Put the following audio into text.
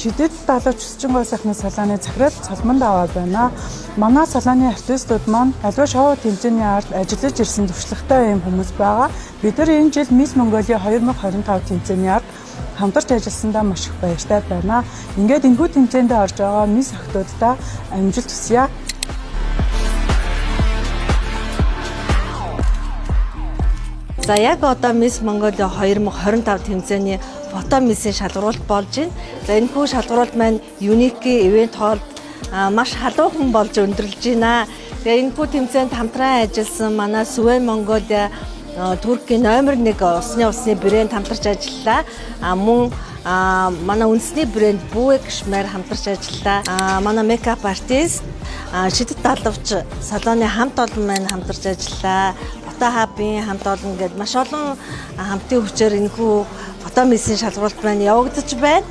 Шидэд даалгавч Өсчингой сайхны салааны захирал Цалманд аваа байна. Манай салааны артистууд маань аливаа шоу тэмцээний ард ажиллаж ирсэн туршлагатай юм хүмүүс байгаа. Бид нар энэ жил Miss Mongolia 2025 тэмцээний ард хамтарч ажилласандаа маш их баяртай байна. Ингээд энэхүү тэмцээндээ орж байгаа Miss охтуудаа амжилт хүсье. За яг одоо Miss Mongolia 2025 тэмцээний фото миссийн шалгаруулалт болж байна. За энэхүү шалгаруулалт маань unique event hall маш халуухан болж өндөрлөж байна. Тэгээ энэхүү тэмцээнд хамтран ажилласан манай Sven Mongolia Туркийн номер 1 усны брэнд хамтарч ажиллалаа. Мөн манай үндэсний брэнд Buick Schmer хамтарч ажиллалаа. Манай makeup artist Шидэд даалгавч салоны хамт олон маань хамтарч ажиллалаа. Фото хабын хамт олон гэдэг маш олон хамтын хүчээр энэхүү фото миссийн шалгаруулалт маань явагдаж байна.